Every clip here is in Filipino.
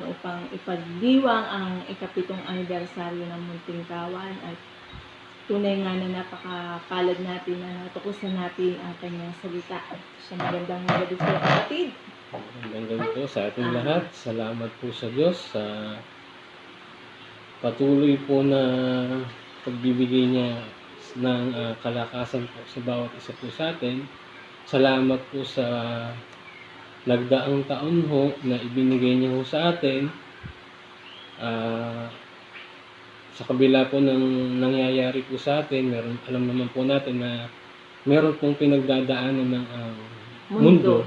upang ipagdiwang ang ikapitong anibersaryo ng Muntingkawan at tunay nga na napakapalad natin na natukusan natin ang kanyang salita. Sa magandang gabi sa kapatid. Magandang gabi po sa ating lahat. Salamat po sa Diyos sa patuloy po na pagbibigay niya ng kalakasan po sa bawat isa po sa atin. Salamat po sa nagdaang taon ho na ibinigay niya ho sa atin. Sa kabila po ng nangyayari po sa atin, alam naman po natin na meron pong pinagdadaanan ng mundo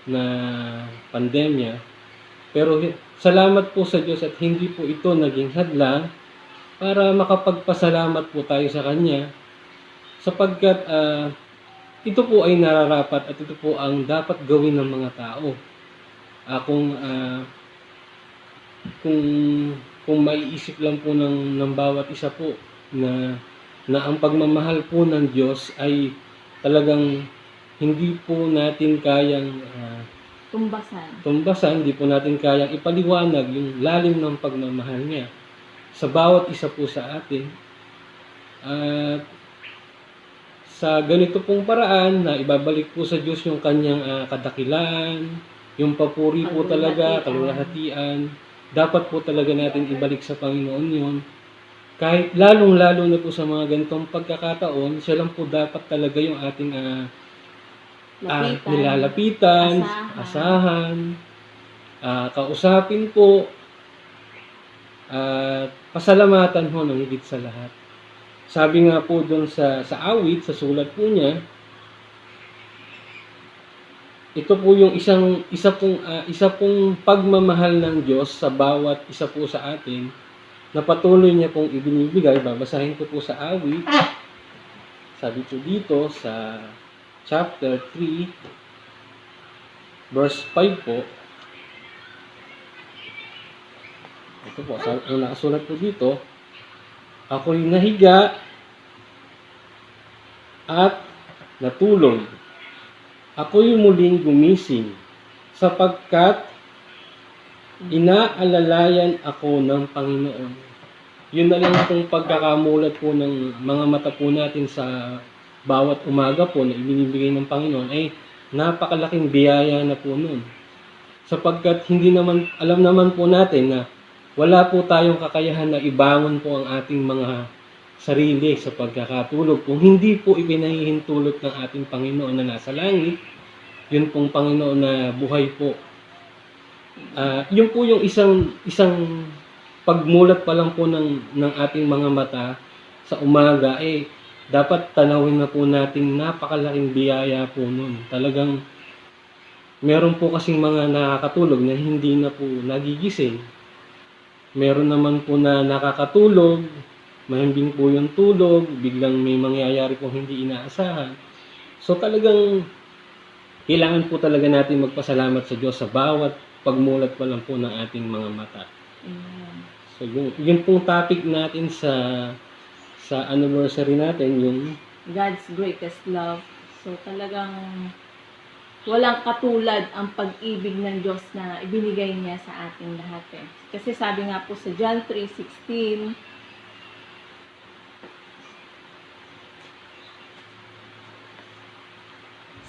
na pandemya. Pero salamat po sa Diyos at hindi po ito naging hadlang para makapagpasalamat po tayo sa Kanya sapagkat ito po ay nararapat at ito po ang dapat gawin ng mga tao. Kung maiisip lang po ng bawat isa po na ang pagmamahal po ng Diyos ay talagang hindi po natin kayang tumbasan, hindi po natin kayang ipaliwanag yung lalim ng pagmamahal niya sa bawat isa po sa atin. At sa ganito pong paraan na ibabalik po sa Diyos yung kanyang kadakilaan, yung papuri po talaga, kalulahatian, dapat po talaga natin ibalik sa Panginoon yun. Kahit lalong-lalo na po sa mga ganitong pagkakataon, siya lang po dapat talaga yung ating nilalapitan, asahan, kausapin po, at pasalamatan ho ng higit sa lahat. Sabi nga po doon sa awit, sa sulat po niya, ito po yung isa pong pagmamahal ng Diyos sa bawat isa po sa atin na patuloy niya pong ibinibigay. Babasahin ko po sa awit. Sabi po dito sa chapter 3, verse 5 po. Ito po, ang nakasulat po dito, ako'y nahiga at natulog. Ako'y muling gumising sapagkat inaalalayan ako ng Panginoon. Yun na lang pong pagkakamulat po ng mga mata po natin sa bawat umaga po na ibinibigay ng Panginoon ay napakalaking biyaya na po nun. Sapagkat alam naman po natin na wala po tayong kakayahan na ibangon po ang ating mga sarili sa pagkakatulog. Kung hindi po ipinahihintulot ng ating Panginoon na nasa langit, yun pong Panginoon na buhay po. Yun po yung isang pagmulat pa lang po ng ating mga mata sa umaga, dapat tanawin na po natin napakalaking biyaya po nun. Talagang meron po kasing mga nakakatulog na hindi na po nagigising. Meron naman po na nakakatulog, mahimbing po yung tulog, biglang may mangyayari po hindi inaasahan. So talagang kailangan po talaga natin magpasalamat sa Diyos sa bawat pagmulat pa lang po ng ating mga mata. So yun pong topic natin sa anniversary natin, yung God's greatest love. So talagang walang katulad ang pag-ibig ng Diyos na ibinigay niya sa ating lahat. Kasi sabi nga po sa John 3:16,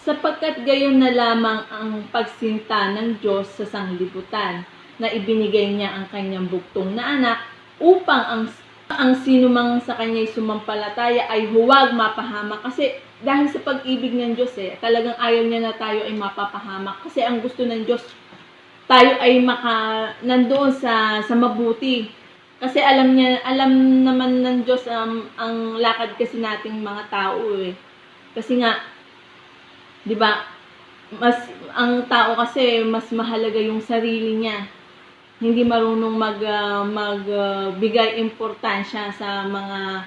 sapagkat gayon na lamang ang pagsinta ng Diyos sa sanglibutan na ibinigay niya ang kanyang bugtong na anak upang ang sinumang sa kanya'y sumampalataya ay huwag mapahamak. Kasi dahil sa pag-ibig ng Diyos talagang ayaw niya na tayo ay mapapahamak. Kasi ang gusto ng Diyos, tayo ay nandoon sa mabuti. Kasi alam naman ng Diyos ang lakad kasi nating mga tao Kasi nga, 'di ba? Ang tao kasi mas mahalaga yung sarili niya. Hindi marunong magbigay importansya sa mga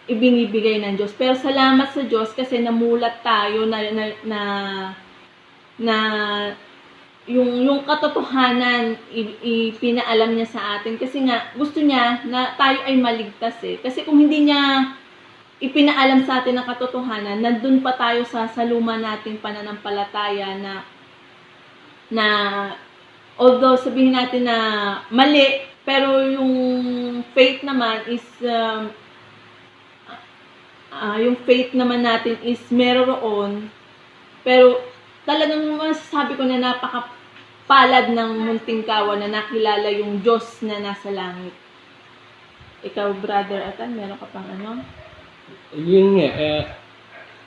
ibinibigay ng Diyos. Pero salamat sa Diyos kasi namulat tayo na yung katotohanan ipinaalam niya sa atin kasi nga gusto niya na tayo ay maligtas Kasi kung hindi niya ipinaalam sa atin ang katotohanan, nandun pa tayo sa luma nating pananampalataya na although sabihin natin na mali, pero yung faith naman is yung faith naman natin is meron, pero talagang masasabi ko na napakapalad ng Muntingkawan na nakilala yung Diyos na nasa langit. Ikaw, Brother Atan, meron ka pang ano? Yun nga,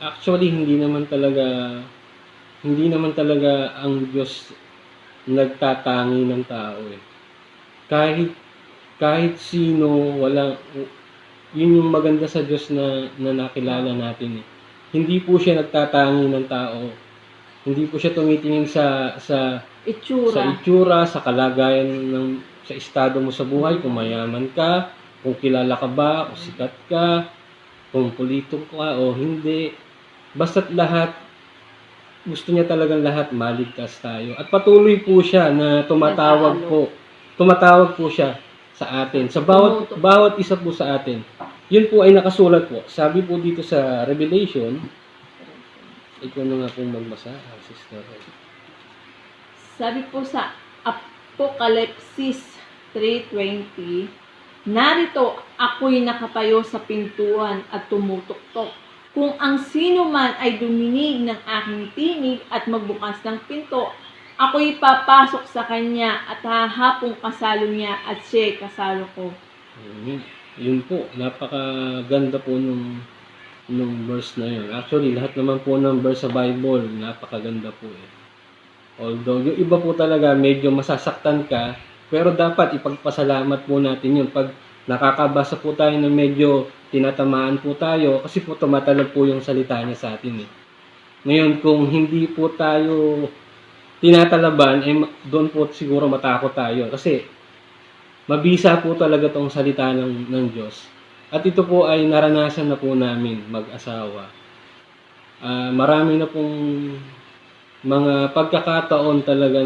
actually hindi naman talaga ang Diyos nagtatangi ng tao eh. Kahit sino, yun yung maganda sa Diyos na nakilala natin eh. Hindi po siya nagtatangi ng tao. Hindi po siya tumitingin sa itsura, sa kalagayan sa estado mo sa buhay, kung mayaman ka, kung kilala ka ba, kung sikat ka, kung polito ka o hindi. Basta't lahat, gusto niya talagang lahat maligtas tayo. At patuloy po siya na tumatawag po siya sa atin. Sa bawat isa po sa atin. Yun po ay nakasulat po. Sabi po dito sa Revelation, ikaw na nga pong magbasa, sister. Sabi po sa Apokalipsis 3:20, narito ako'y nakatayo sa pintuan at tumutuktok. Kung ang sino man ay duminig ng aking tinig at magbukas ng pinto, ako'y papasok sa kanya at hahapong kasalo niya at siya'y kasalo ko. Yun po, napakaganda po nung verse na yun. Actually, lahat naman po ng verse sa Bible, napakaganda po eh. Although, yung iba po talaga medyo masasaktan ka, pero dapat ipagpasalamat po natin yun. Pag nakakabasa po tayo na medyo tinatamaan po tayo, kasi po tumatalab po yung salita niya sa atin eh. Ngayon, kung hindi po tayo tinatalaban, doon po siguro matakot tayo. Kasi mabisa po talaga tong salita ng Diyos. At ito po ay naranasan na po namin mag-asawa. Marami na pong mga pagkakataon talaga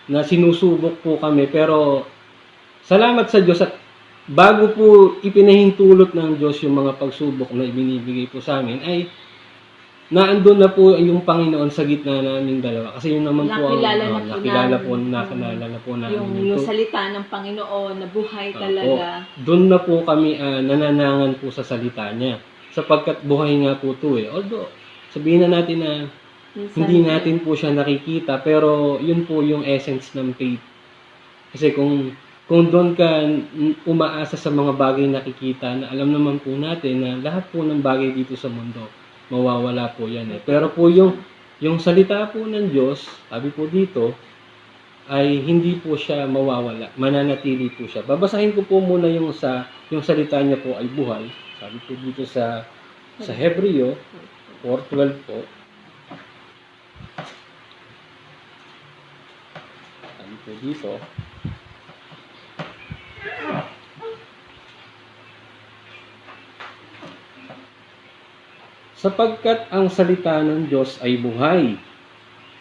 na sinusubok po kami. Pero salamat sa Diyos at bago po ipinahintulot ng Diyos yung mga pagsubok na ibinibigay po sa amin, ay naandun na po yung Panginoon sa gitna naming dalawa. Kasi yun naman po ang nakilala na po namin. Yung salita ng Panginoon na buhay talaga. Doon na po kami nananangan po sa salita niya. Sapagkat buhay nga po ito eh. Although, sabihin na natin na hindi natin po siya nakikita, pero yun po yung essence ng faith. Kasi kung doon ka umaasa sa mga bagay nakikita, na alam naman po natin na lahat po ng bagay dito sa mundo, mawawala po yan eh. Pero po yung salita po ng Diyos, sabi po dito, ay hindi po siya mawawala. Mananatili po siya. Babasahin ko po muna yung salita niya po ay buhay. Sabi po dito sa Hebreo 4:12 po. Sabi po dito, sapagkat ang salita ng Diyos ay buhay,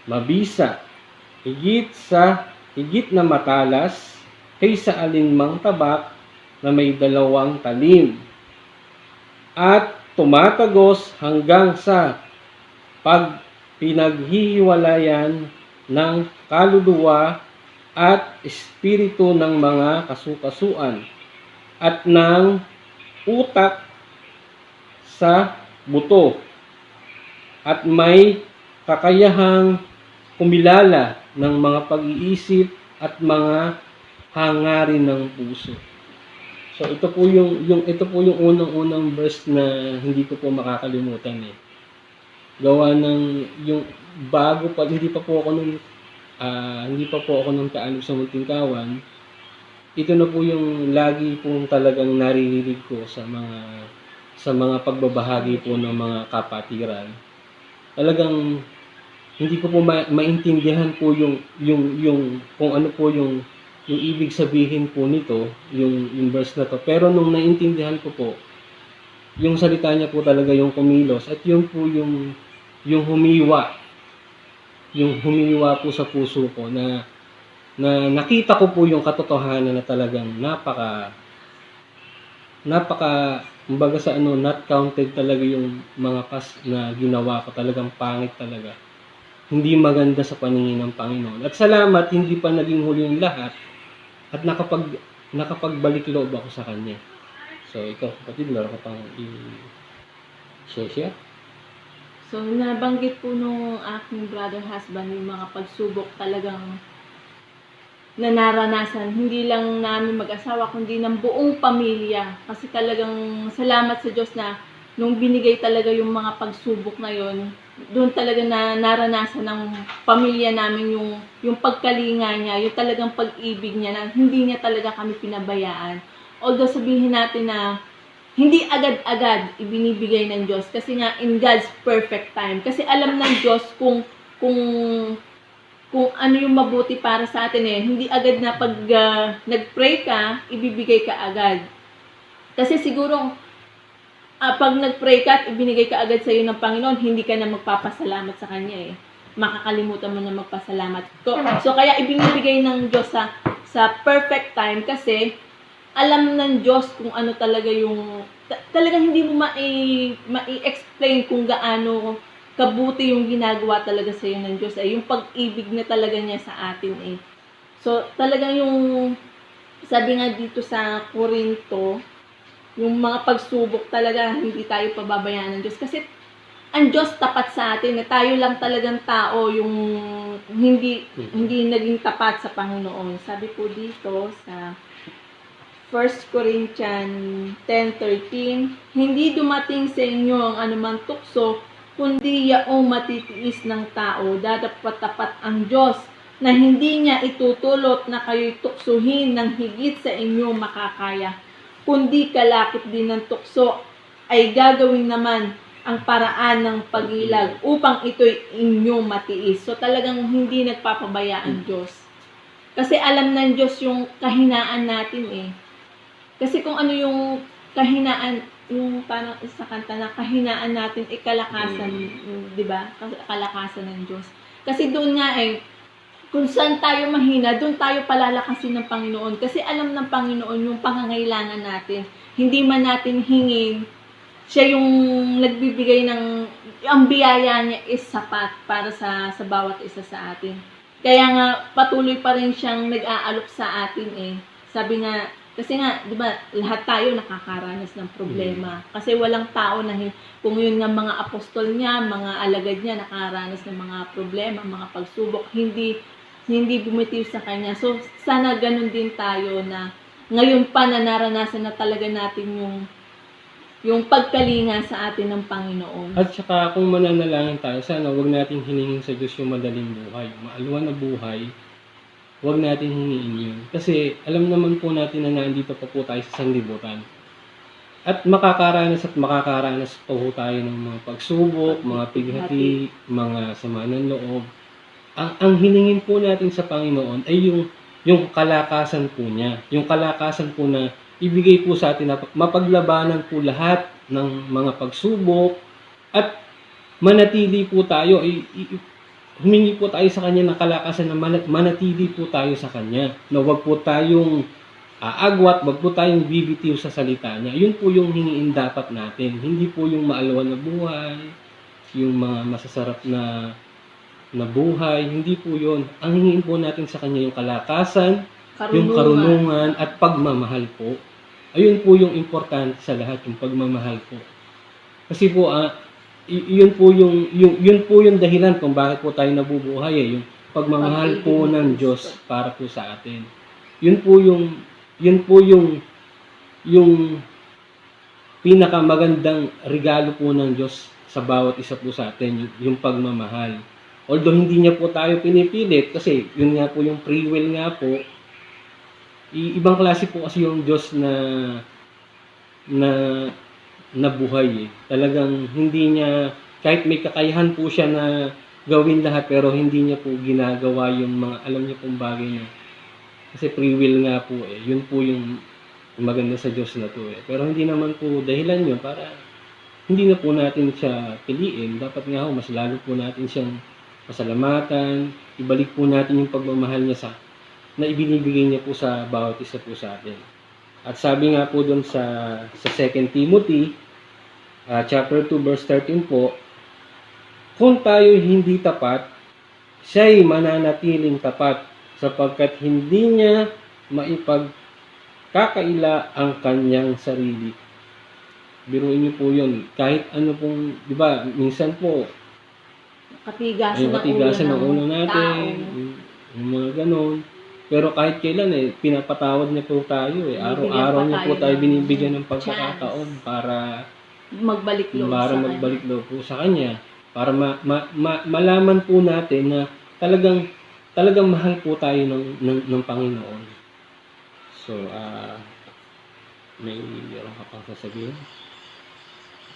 mabisa, higit na matalas, kaysa alinmang tabak na may 2 talim, at tumatagos hanggang sa pagpinaghihiwalayan ng kaluluwa at espiritu ng mga kasukasuan at ng utak sa buto, at may kakayahang kumilala ng mga pag-iisip at mga hangarin ng puso. So ito po yung unang-unang verse na hindi ko po makakalimutan eh. Gawa ng yung bago pa hindi pa po ako nung kaalib sa Muntingkawan. Ito na po yung lagi pong talagang naririnig ko sa mga pagbabahagi po ng mga kapatiran. Talagang hindi ko po maintindihan po yung kung ano po yung ibig sabihin po nito, yung verse na to. Pero nung naintindihan ko po, yung salita niya po talaga yung kumilos at yun po yung humiwa po sa puso ko na nakita ko po yung katotohanan na talagang kumbaga sa not counted talaga yung mga past na ginawa ko, talagang pangit talaga. hindi maganda sa paningin ng Panginoon. At salamat, hindi pa naging huli yung lahat at nakapagbalik loob ako sa Kanya. So, ikaw, kapatid, meron ka pang i-share? So, nabanggit po nung aking brother husband yung mga pagsubok talagang na naranasan, hindi lang namin mag-asawa, kundi ng buong pamilya. Kasi talagang salamat sa Diyos na nung binigay talaga yung mga pagsubok na yon, doon talaga na naranasan ng pamilya namin yung pagkalinga niya, yung talagang pag-ibig niya na hindi niya talaga kami pinabayaan. Although sabihin natin na hindi agad-agad ibinibigay ng Diyos kasi nga in God's perfect time. Kasi alam ng Diyos kung ano yung mabuti para sa atin eh. Hindi agad na pag nag-pray ka, ibibigay ka agad. Kasi siguro pag nag-pray ka at ibinigay ka agad sa iyo ng Panginoon, hindi ka na magpapasalamat sa Kanya eh. Makakalimutan mo na magpasalamat. So kaya ibinibigay ng Diyos sa perfect time kasi alam ng Diyos kung ano talaga yung talagang hindi mo mai-explain kung gaano kabuti yung ginagawa talaga sa iyo ng Diyos yung pag-ibig na talaga niya sa atin eh. So talagang yung sabi nga dito sa Korinto, yung mga pagsubok talaga hindi tayo pababayaan ng Diyos kasi ang Diyos tapat sa atin na tayo lang talagang tao yung hindi naging tapat sa Panginoon. Sabi po dito sa 1 Corinthians 10:13, hindi dumating sa inyo ang anumang tukso, kundi yaong matitiis ng tao, dadapat tapat ang Diyos na hindi niya itutulot na kayo'y tuksuhin ng higit sa inyo makakaya, kundi kalakip din ng tukso ay gagawin naman ang paraan ng pag-ilag upang ito'y inyong matiis. So talagang hindi nagpapabaya ang Diyos. Kasi alam ng Diyos yung kahinaan natin eh. Kasi kung ano yung kahinaan, yung parang sa kanta na kahinaan natin, kalakasan, di ba? Kalakasan ng Diyos. Kasi doon nga eh, kung saan tayo mahina, doon tayo palalakasin ng Panginoon. Kasi alam ng Panginoon yung pangangailangan natin. Hindi man natin hingin, siya yung nagbibigay ang biyaya niya is sapat para sa bawat isa sa atin. Kaya nga, patuloy pa rin siyang nag-aalok sa atin eh. Sabi nga, kasi nga, di ba, lahat tayo nakakaranas ng problema. Kasi walang tao na, kung yun nga mga apostol niya, mga alagad niya, nakaranas ng mga problema, mga pagsubok, hindi bumitiw sa kanya. So, sana ganun din tayo na ngayon pa na naranasan na talaga natin yung pagkalinga sa atin ng Panginoon. At saka kung mananalangin tayo, sana huwag natin hiningin sa Diyos yung madaling buhay. Maalwan na buhay, huwag natin hingiin yun. Kasi alam naman po natin na nandito pa po tayo sa sanlibutan. At makakaranas pa po tayo ng mga pagsubok, mga pighati, mga sama ng loob. Ang hiningin po natin sa Panginoon ay yung kalakasan po niya. Yung kalakasan po na ibigay po sa atin na mapaglabanan po lahat ng mga pagsubok at manatili po tayo, humingi po tayo sa Kanya ng kalakasan na manatili po tayo sa Kanya. Na wag po tayong aagwat, wag po tayong bibitiw sa salita niya. Yun po yung hingiin dapat natin. Hindi po yung maalwan na buhay, yung mga masasarap na buhay, hindi po yun. Ang hingin po natin sa Kanya yung kalakasan, yung karunungan at pagmamahal po. Ayun po yung importante sa lahat, yung pagmamahal po. Kasi po, yun po yung dahilan kung bakit po tayo nabubuhay eh, yung pagmamahal po ng Diyos para po sa atin. Yun po yung pinakamagandang regalo po ng Diyos sa bawat isa po sa atin, yung pagmamahal. Although hindi niya po tayo pinipilit kasi yun nga po yung free will nga po. Ibang klase po kasi yung Diyos na buhay eh. Talagang hindi niya, kahit may kakayahan po siya na gawin lahat pero hindi niya po ginagawa yung mga alam niya pong bagay na kasi free will nga po eh. Yun po yung maganda sa Diyos na to eh. Pero hindi naman po dahilan yun para hindi na po natin siya piliin. Dapat nga mas lalo po natin siyang pasalamatan, ibalik po natin yung pagmamahal niya na ibinibigay niya po sa bawat isa po sa atin. At sabi nga po doon sa 2 Timothy, chapter 2, verse 13 po, kung tayo hindi tapat, siya'y mananatiling tapat sapagkat hindi niya maipagkakaila ang kanyang sarili. Biruin niyo po yun. Kahit ano pong, di ba, minsan po, Katigasan yung ng ulo katigasan ng ulo natin, tao. yung mga ganon. Pero kahit kailan pinapatawad niya po tayo Araw-araw Binibigyan pa niya po tayo tayo ng binibigyan ng chance. pagkakataon para Magbalik loob sa kanya. magbalik loob po sa kanya. Para malaman po natin na talagang mahal po tayo ng Panginoon. So, may meron ka pang sasabihin?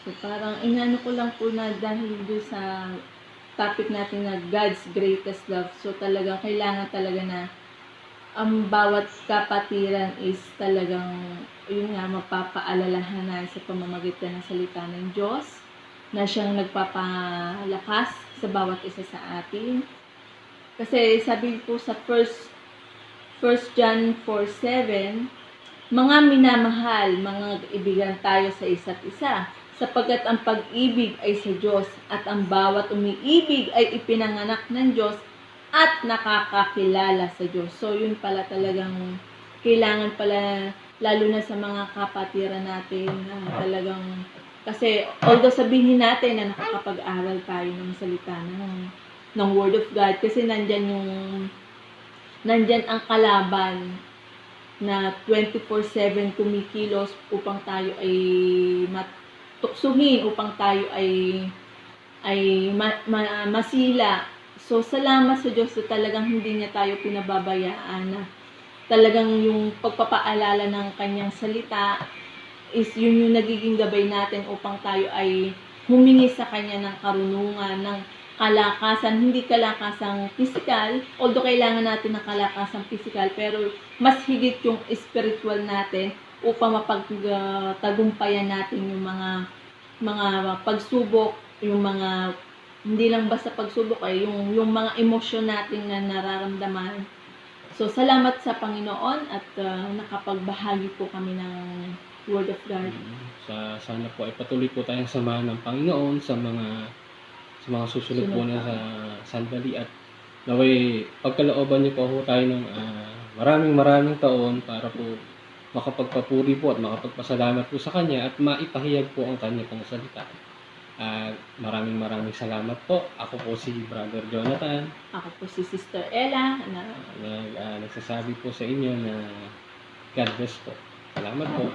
So parang inano ko lang po na dahil doon sa topic natin na God's greatest love. So talagang kailangan talaga na ang bawat kapatiran is talagang yun nga mapapaalalahanan sa pamamagitan ng salita ng Diyos na siyang nagpapalakas sa bawat isa sa atin. Kasi sabi po sa 1 John 4:7, mga minamahal, mga kaibigan tayo sa isa't isa, sapagkat ang pag-ibig ay sa Diyos at ang bawat umiibig ay ipinanganak ng Diyos at nakakakilala sa Diyos. So, yun pala talagang kailangan pala, lalo na sa mga kapatiran natin, na talagang, kasi although sabihin natin na nakakapag-aral tayo ng salita ng Word of God, kasi nandyan ang kalaban na 24/7 kumikilos upang tayo ay matuksuhin, upang tayo ay masila. So, salamat sa Diyos na talagang hindi niya tayo pinababayaan, na talagang yung pagpapaalala ng kanyang salita is yun yung nagiging gabay natin upang tayo ay humingi sa kanya ng karunungan, ng kalakasan, hindi kalakasang physical, although kailangan natin ng kalakasang physical, pero mas higit yung spiritual natin upang mapagtagumpayan natin yung mga pagsubok, yung mga hindi lang basta pagsubok ay yung mga emosyon natin na nararamdaman. So salamat sa Panginoon at nakapagbahagi po kami ng Word of God. Sana po ay patuloy po tayong samahan ng Panginoon sa mga susunod po na sa sandali at naway pagkalooban niyo po tayo ng maraming taon para po makapagpapuri po at makapagpasalamat po sa Kanya at maipahayag po ang Kanya pong salita. Maraming salamat po. Ako po si Brother Jonathan. Ako po si Sister Ella na nagsasabi po sa inyo na God bless po. Salamat po.